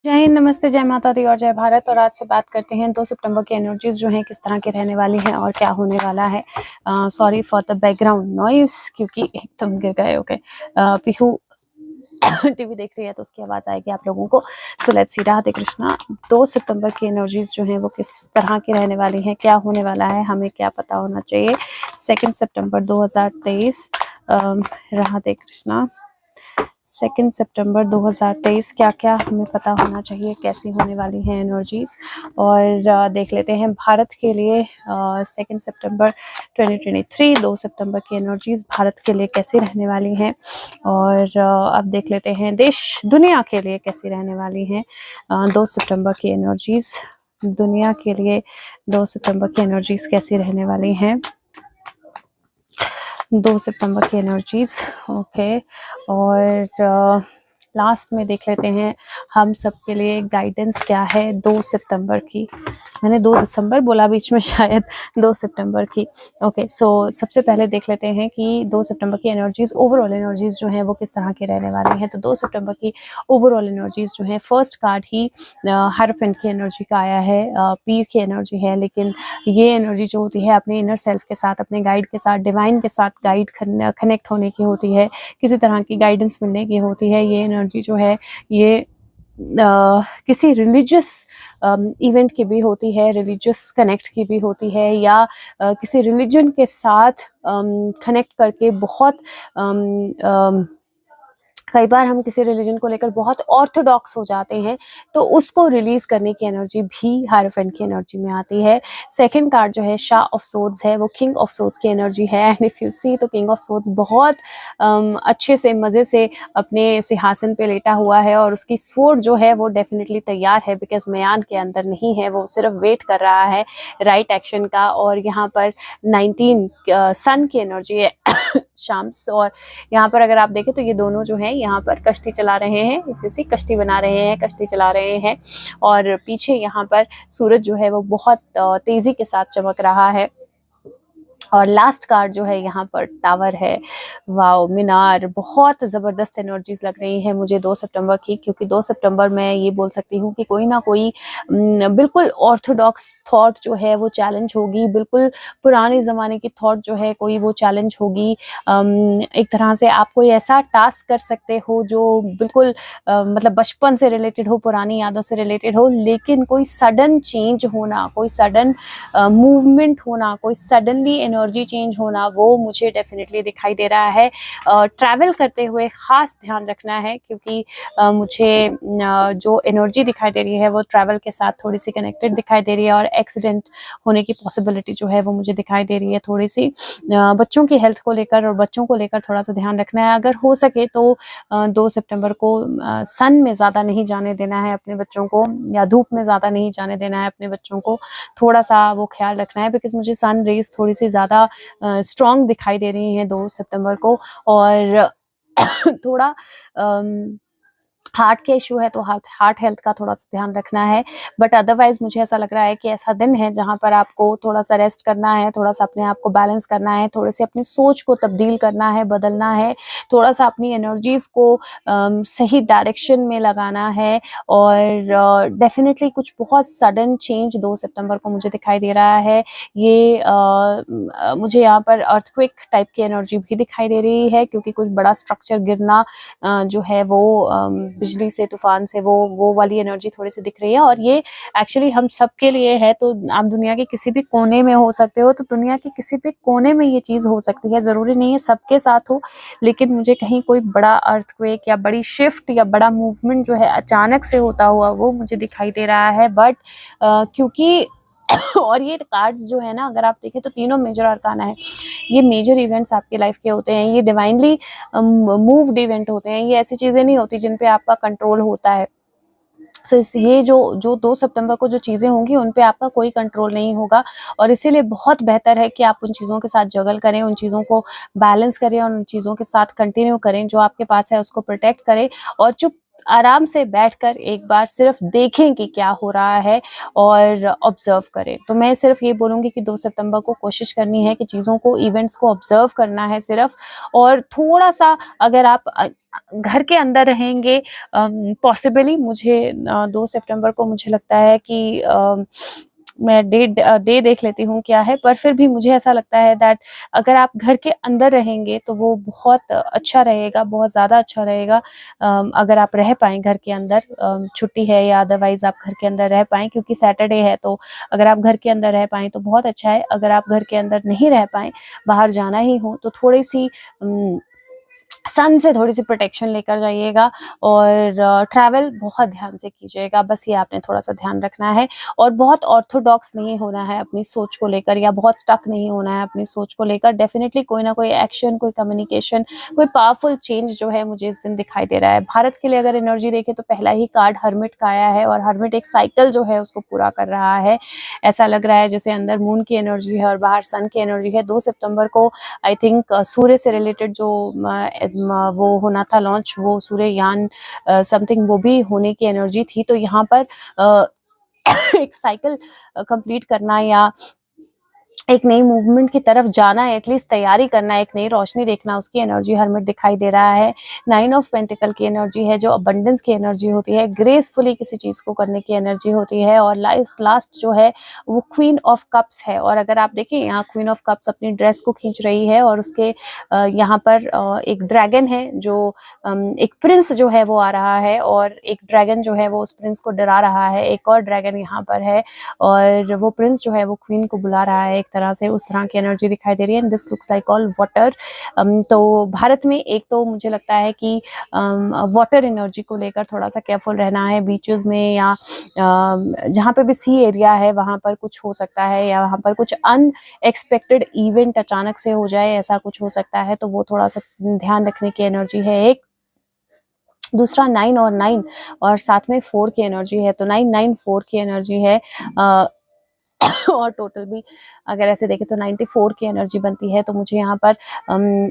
जय हिंद, नमस्ते, जय माता दी और जय भारत। और आज से बात करते हैं 2 सितंबर की एनर्जीज जो हैं किस तरह की रहने वाली हैं और क्या होने वाला है। Sorry for the background noise क्योंकि एकदम गिर गए। ओके, पीहू टीवी देख रही है तो उसकी आवाज आएगी आप लोगों को। So let's see, Radhe Krishna. 2 सितंबर की एनर्जीज जो हैं वो किस तरह की रहने वाली हैं, क्या होने वाला है, हमें क्या पता होना चाहिए। 2 सितंबर 2023, राधे कृष्णा। 2 सितंबर 2023 क्या क्या हमें पता होना चाहिए, कैसी होने वाली हैं एनर्जीज। और देख लेते हैं भारत के लिए 2 सितंबर 2023, 2 सितंबर की एनर्जीज भारत के लिए कैसी रहने वाली हैं। और अब देख लेते हैं देश दुनिया के लिए कैसी रहने वाली हैं 2 सितंबर की एनर्जीज। दुनिया के लिए 2 सितंबर की एनर्जीज कैसी रहने वाली हैं 2 सितंबर की एनर्जीज। ओके, और लास्ट में देख लेते हैं हम सबके लिए गाइडेंस क्या है 2 सितंबर की। मैंने 2 दिसंबर बोला बीच में, शायद 2 सितंबर की। ओके, सो सबसे पहले देख लेते हैं कि 2 सितंबर की एनर्जीज, ओवरऑल एनर्जीज जो हैं वो किस तरह की रहने वाली हैं। तो 2 सितंबर की ओवरऑल एनर्जीज जो हैं, फर्स्ट कार्ड ही हायरफेंट की एनर्जी का आया है, पीर की एनर्जी है। लेकिन ये एनर्जी जो होती है अपने इनर सेल्फ के साथ, अपने गाइड के साथ, डिवाइन के साथ गाइड कनेक्ट होने की होती है, किसी तरह की गाइडेंस मिलने की होती है। ये एनर्जी जो है ये किसी रिलीजियस इवेंट की भी होती है, रिलीजियस कनेक्ट की भी होती है, या किसी रिलीजन के साथ कनेक्ट करके बहुत कई बार हम किसी रिलीजन को लेकर बहुत ऑर्थोडॉक्स हो जाते हैं, तो उसको रिलीज करने की एनर्जी भी हायरफेंट की एनर्जी में आती है। सेकंड कार्ड जो है शाह ऑफ सोर्ड्स है, वो किंग ऑफ सोर्ड्स की एनर्जी है। एंड इफ यू सी तो किंग ऑफ सोर्ड्स बहुत अच्छे से मजे से अपने सिंहासन पे लेटा हुआ है और उसकी स्वॉर्ड जो है वो डेफिनेटली तैयार है, बिकॉज म्यान के अंदर नहीं है, वो सिर्फ वेट कर रहा है राइट एक्शन का। और यहाँ पर 19 सन की एनर्जी है शाम्स। और यहाँ पर अगर आप देखें तो ये दोनों जो हैं यहाँ पर कश्ती चला रहे हैं, किसी कश्ती बना रहे हैं, कश्ती चला रहे हैं। और पीछे यहाँ पर सूरज जो है वो बहुत तेजी के साथ चमक रहा है। और लास्ट कार्ड जो है यहाँ पर टावर है, वाओ, मीनार। बहुत ज़बरदस्त एनर्जीज लग रही हैं मुझे 2 सितंबर की, क्योंकि 2 सितंबर मैं ये बोल सकती हूँ कि कोई ना कोई बिल्कुल ऑर्थोडॉक्स थॉट जो है वो चैलेंज होगी, बिल्कुल पुराने ज़माने की थॉट जो है कोई वो चैलेंज होगी। एक तरह से आप कोई ऐसा टास्क कर सकते हो जो बिल्कुल मतलब बचपन से रिलेटेड हो, पुरानी यादों से रिलेटेड हो, लेकिन कोई सडन चेंज होना, कोई सडन मूवमेंट होना, कोई सडनली एनर्जी चेंज होना, वो मुझे डेफिनेटली दिखाई दे रहा है। ट्रैवल करते हुए खास ध्यान रखना है, क्योंकि मुझे जो एनर्जी दिखाई दे रही है वो ट्रैवल के साथ थोड़ी सी कनेक्टेड दिखाई दे रही है। और एक्सीडेंट होने की पॉसिबिलिटी जो है वो मुझे दिखाई दे रही है थोड़ी सी। बच्चों की हेल्थ को लेकर और बच्चों को लेकर थोड़ा सा ध्यान रखना है। अगर हो सके तो 2 सितंबर को सन में ज़्यादा नहीं जाने देना है अपने बच्चों को, या धूप में ज़्यादा नहीं जाने देना है अपने बच्चों को, थोड़ा सा वो ख्याल रखना है। बिकॉज मुझे सन रेज थोड़ी सी ज़्यादा स्ट्रॉन्ग दिखाई दे रही हैं 2 सितंबर को। और थोड़ा हार्ट के इशू है तो हार्ट हेल्थ का थोड़ा सा ध्यान रखना है। बट अदरवाइज मुझे ऐसा लग रहा है कि ऐसा दिन है जहाँ पर आपको थोड़ा सा रेस्ट करना है, थोड़ा सा अपने आप को बैलेंस करना है, थोड़े से अपनी सोच को तब्दील करना है, बदलना है, थोड़ा सा अपनी एनर्जीज को सही डायरेक्शन में लगाना है। और डेफिनेटली कुछ बहुत सडन चेंज 2 सितंबर को मुझे दिखाई दे रहा है। ये मुझे यहाँ पर अर्थक्वेक टाइप की एनर्जी भी दिखाई दे रही है, क्योंकि कुछ बड़ा स्ट्रक्चर गिरना जो है वो बिजली से, तूफान से, वो वाली एनर्जी थोड़ी सी दिख रही है। और ये एक्चुअली हम सब के लिए है। तो आप दुनिया के किसी भी कोने में हो सकते हो, तो दुनिया के किसी भी कोने में ये चीज़ हो सकती है, ज़रूरी नहीं है सबके साथ हो। लेकिन मुझे कहीं कोई बड़ा अर्थक्वेक या बड़ी शिफ्ट या बड़ा मूवमेंट जो है अचानक से होता हुआ वो मुझे दिखाई दे रहा है। बट क्योंकि और ये कार्ड्स जो है ना, अगर आप देखें तो तीनों मेजर अरकाना है, ये मेजर इवेंट्स आपकी लाइफ के होते हैं, ये डिवाइनली मूव्ड इवेंट होते हैं, ये ऐसी चीज़ें नहीं होती जिन पे आपका कंट्रोल होता है। सो ये जो 2 सितंबर को जो चीज़ें होंगी उन पे आपका कोई कंट्रोल नहीं होगा। और इसीलिए बहुत बेहतर है कि आप उन चीज़ों के साथ जगल करें, उन चीज़ों को बैलेंस करें और उन चीज़ों के साथ कंटिन्यू करें, जो आपके पास है उसको प्रोटेक्ट करें। और आराम से बैठकर एक बार सिर्फ देखें कि क्या हो रहा है और ऑब्जर्व करें। तो मैं सिर्फ ये बोलूँगी कि 2 सितंबर को कोशिश करनी है कि चीज़ों को, इवेंट्स को ऑब्जर्व करना है सिर्फ, और थोड़ा-सा अगर आप घर के अंदर रहेंगे, पॉसिबली मुझे 2 सितंबर को मुझे लगता है कि मैं डे देख लेती हूँ क्या है, पर फिर भी मुझे ऐसा लगता है दैट अगर आप घर के अंदर रहेंगे तो वो बहुत अच्छा रहेगा, बहुत ज़्यादा अच्छा रहेगा। अगर आप रह पाएँ घर के अंदर, छुट्टी है या अदरवाइज़ आप घर के अंदर रह पाएँ, क्योंकि सैटरडे है, तो अगर आप घर के अंदर रह पाएँ तो बहुत अच्छा है। अगर आप घर के अंदर नहीं रह पाएँ, बाहर जाना ही हो, तो थोड़ी-सी सन से थोड़ी-सी प्रोटेक्शन लेकर जाइएगा और ट्रैवल बहुत ध्यान से कीजिएगा, बस ये आपने थोड़ा-सा ध्यान रखना है। और बहुत ऑर्थोडॉक्स नहीं होना है अपनी सोच को लेकर, या बहुत स्टक नहीं होना है अपनी सोच को लेकर। डेफ़िनिटली कोई ना कोई एक्शन, कोई कम्युनिकेशन, कोई पावरफुल चेंज जो है मुझे इस दिन दिखाई दे रहा है। भारत के लिए अगर एनर्जी देखें तो पहला ही कार्ड हर्मिट का आया है, और हर्मिट एक साइकिल जो है उसको पूरा कर रहा है। ऐसा लग रहा है जैसे अंदर मून की एनर्जी है और बाहर सन की एनर्जी है। 2 सितंबर को आई थिंक सूर्य से रिलेटेड जो वो होना था लॉन्च, वो सूर्ययान समथिंग, वो भी होने की एनर्जी थी। तो यहाँ पर अ, एक साइकिल कंप्लीट करना, या एक नई मूवमेंट की तरफ जाना, एटलीस्ट तैयारी करना, एक नई रोशनी देखना, उसकी एनर्जी हर्मिट दिखाई दे रहा है। 9 ऑफ पेंटिकल की एनर्जी है, जो अबंडेंस की एनर्जी होती है, ग्रेसफुली किसी चीज़ को करने की एनर्जी होती है। और लास्ट जो है वो क्वीन ऑफ कप्स है। और अगर आप देखें, यहाँ क्वीन ऑफ कप्स अपनी ड्रेस को खींच रही है, और उसके यहाँ पर एक ड्रैगन है, जो एक प्रिंस जो है वो आ रहा है, और एक ड्रैगन जो है वो उस प्रिंस को डरा रहा है। एक और ड्रैगन यहाँ पर है, और वो प्रिंस जो है वो क्वीन को बुला रहा है, एक तरह से उस तरह की एनर्जी दिखाई दे रही है। And this looks like all water. तो भारत में एक तो मुझे लगता है कि वाटर एनर्जी को लेकर थोड़ा सा केयरफुल रहना है। बीचेस में या जहाँ पे भी सी एरिया है वहाँ पर कुछ हो सकता है, या वहाँ पर कुछ अनएक्सपेक्टेड इवेंट अचानक से हो जाए, ऐसा कुछ हो सकता है, तो वो थोड़ा सा ध्यान रखने की एनर्जी है। एक दूसरा 9 और 9 और साथ में 4 की एनर्जी है, तो 994 की एनर्जी है। और टोटल भी अगर ऐसे देखें तो 94 की एनर्जी बनती है। तो मुझे यहाँ पर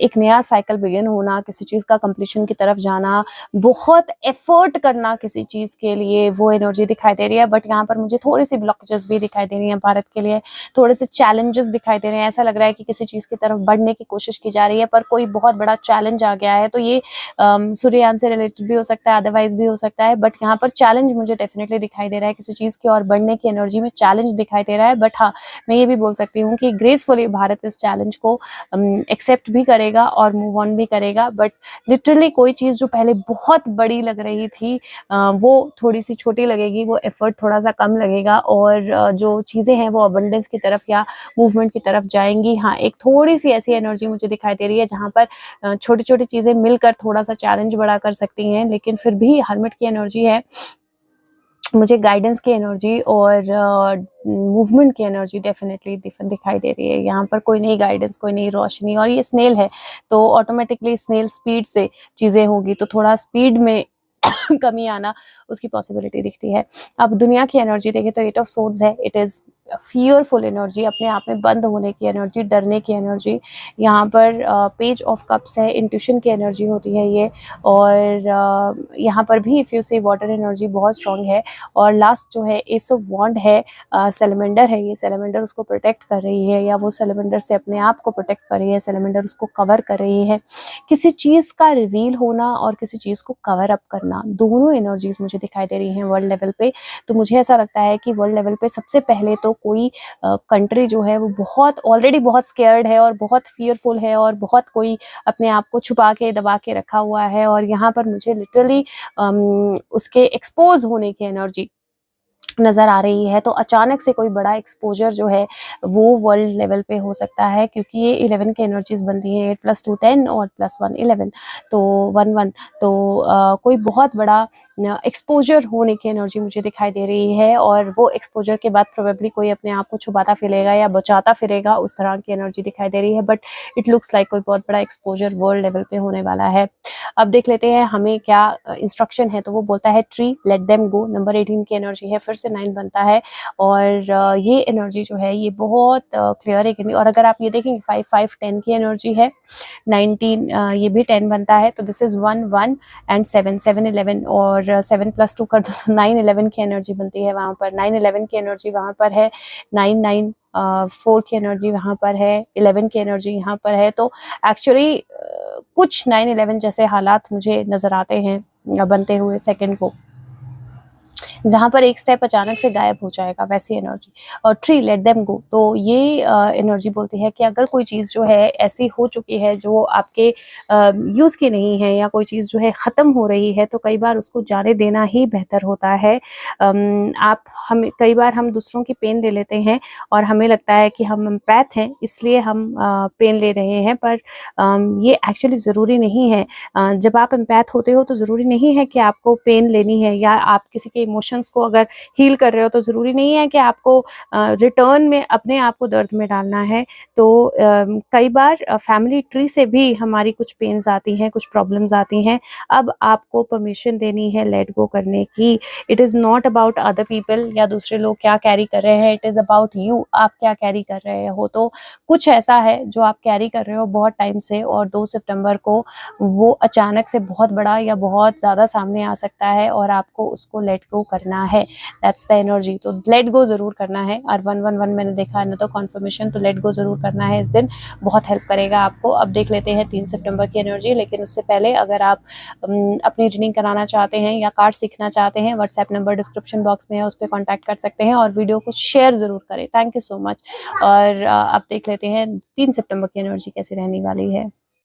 एक नया साइकिल बिगिन होना, किसी चीज़ का कंप्लीशन की तरफ जाना, बहुत एफर्ट करना किसी चीज़ के लिए, वो एनर्जी दिखाई दे रही है। बट यहाँ पर मुझे थोड़ी सी ब्लॉकेजेस भी दिखाई दे रही हैं भारत के लिए, थोड़े से चैलेंजेस दिखाई दे रहे हैं। ऐसा लग रहा है कि किसी चीज़ की तरफ बढ़ने की कोशिश की जा रही है, पर कोई बहुत बड़ा चैलेंज आ गया है। तो ये सूर्ययान से रिलेटेड भी हो सकता है, अदरवाइज भी हो सकता है, बट यहाँ पर चैलेंज मुझे डेफिनेटली दिखाई दे रहा है। किसी चीज़ की और बढ़ने की एनर्जी में चैलेंज दिखाई दे रहा है। बट हाँ, मैं ये भी बोल सकती हूँ कि ग्रेसफुली भारत इस चैलेंज को एक्सेप्ट भी करेगा और मूव ऑन भी करेगा। बट लिटरली कोई चीज़ जो पहले बहुत बड़ी लग रही थी, वो थोड़ी सी छोटी लगेगी, वो एफर्ट थोड़ा सा कम लगेगा, और जो चीज़ें हैं वो अबंडेंस की तरफ या मूवमेंट की तरफ जाएंगी। हाँ, एक थोड़ी सी ऐसी एनर्जी मुझे दिखाई दे रही है जहाँ पर छोटी छोटी चीज़ें मिलकर थोड़ा सा चैलेंज बड़ा कर सकती हैं, लेकिन फिर भी हर्मिट की एनर्जी है, मुझे गाइडेंस की एनर्जी और मूवमेंट की एनर्जी डेफिनेटली दिखाई दे रही है। यहाँ पर कोई नई गाइडेंस, कोई नई रोशनी, और ये स्नेल है, तो ऑटोमेटिकली स्नेल स्पीड से चीज़ें होगी, तो थोड़ा स्पीड में कमी आना, उसकी पॉसिबिलिटी दिखती है। अब दुनिया की एनर्जी देखें तो 8 ऑफ सोर्ड्स है। इट इज़ फियरफुल एनर्जी, अपने आप में बंद होने की एनर्जी, डरने की एनर्जी। यहाँ पर पेज ऑफ कप्स है, इंट्यूशन की एनर्जी होती है ये। और यहाँ पर भी इफ़ यू से वाटर एनर्जी बहुत स्ट्रॉन्ग है। और लास्ट जो है एस ऑफ वॉन्ड है, सेलेमेंडर है, ये सेलेमेंडर उसको प्रोटेक्ट कर रही है, या वो सेलेमेंडर से अपने आप को प्रोटेक्ट कर रही है, सेलेमेंडर उसको कवर कर रही है। किसी चीज़ का रिवील होना और किसी चीज़ को कवर अप करना, दोनों एनर्जीज मुझे दिखाई दे रही हैं वर्ल्ड लेवल पे। तो मुझे ऐसा लगता है कि वर्ल्ड लेवल पे सबसे पहले तो कोई कंट्री जो है वो बहुत ऑलरेडी बहुत स्केयर्ड है और बहुत फियरफुल है, और बहुत कोई अपने आप को छुपा के दबा के रखा हुआ है। और यहाँ पर मुझे लिटरली उसके एक्सपोज होने की एनर्जी नज़र आ रही है। तो अचानक से कोई बड़ा एक्सपोजर जो है वो वर्ल्ड लेवल पे हो सकता है, क्योंकि ये 11 की एनर्जीज बनती हैं, 8 + 2 10 और +1 11, तो 1 1। तो कोई बहुत बड़ा एक्सपोजर होने की एनर्जी मुझे दिखाई दे रही है, और वो एक्सपोजर के बाद प्रोबेबली कोई अपने आप को छुपाता फिरेगा या बचाता फिरेगा, उस तरह की एनर्जी दिखाई दे रही है। बट इट लुक्स लाइक कोई बहुत बड़ा एक्सपोजर वर्ल्ड लेवल पे होने वाला है। अब देख लेते हैं हमें क्या इंस्ट्रक्शन है। तो वो बोलता है tree let them go, number 18 की एनर्जी है। फिर से 9 बनता है और ये एनर्जी जो है ये बहुत क्लियर है। और अगर आप ये देखेंगे 5 5 10 की एनर्जी है, 19 ये भी 10 बनता है, तो दिस इज 1 1 एंड 7 7 11 और 7 + 2 कर दो तो 9 11 की एनर्जी बनती है वहाँ पर। 9 11 की एनर्जी वहाँ पर है, 9 9 4 की एनर्जी वहाँ पर है, 11 की एनर्जी यहाँ पर है। तो एक्चुअली कुछ 9 11 जैसे हालात मुझे नजर आते हैं बनते हुए सेकंड को, जहाँ पर एक स्टेप अचानक से गायब हो जाएगा, वैसी एनर्जी। और 3 लेट देम गो, तो ये एनर्जी बोलती है कि अगर कोई चीज़ जो है ऐसी हो चुकी है जो आपके यूज़ की नहीं है, या कोई चीज़ जो है ख़त्म हो रही है, तो कई बार उसको जाने देना ही बेहतर होता है। कई बार हम दूसरों की पेन ले लेते हैं और हमें लगता है कि हम एम्पैथ हैं इसलिए हम पेन ले रहे हैं, पर ये एक्चुअली ज़रूरी नहीं है। जब आप एम्पैथ होते हो तो ज़रूरी नहीं है कि आपको पेन लेनी है, या आप किसी के इमोशंस को अगर हील कर रहे हो तो ज़रूरी नहीं है कि आपको रिटर्न में अपने आप को दर्द में डालना है। तो कई बार फैमिली ट्री से भी हमारी कुछ पेन्स आती हैं, कुछ प्रॉब्लम्स आती हैं। अब आपको परमिशन देनी है लेट गो करने की। It is not about other people या दूसरे लोग क्या कैरी कर रहे हैं, इट इज़ अबाउट यू, आप क्या कैरी कर रहे हो। तो कुछ ऐसा है जो आप कैरी कर रहे हो बहुत टाइम से, और 2 सितंबर को वो अचानक से बहुत बड़ा या बहुत ज़्यादा सामने आ सकता है और आपको उसको लेट गो करना है। That's the energy. तो लेट गो ज़रूर करना है। और 111 मैंने देखा है ना, तो कॉन्फर्मेशन, तो लेट गो ज़रूर करना है इस दिन, बहुत हेल्प करेगा आपको। अब देख लेते हैं 3 सितंबर की एनर्जी, लेकिन उससे पहले अगर आप अपनी रीडिंग कराना चाहते हैं या कार्ड सीखना चाहते हैं, व्हाट्सएप नंबर डिस्क्रिप्शन बॉक्स में है, उस पर कॉन्टैक्ट कर सकते हैं और वीडियो को शेयर ज़रूर करें। Thank you so much. और अब देख लेते हैं 3 सितंबर की एनर्जी कैसी रहने वाली है।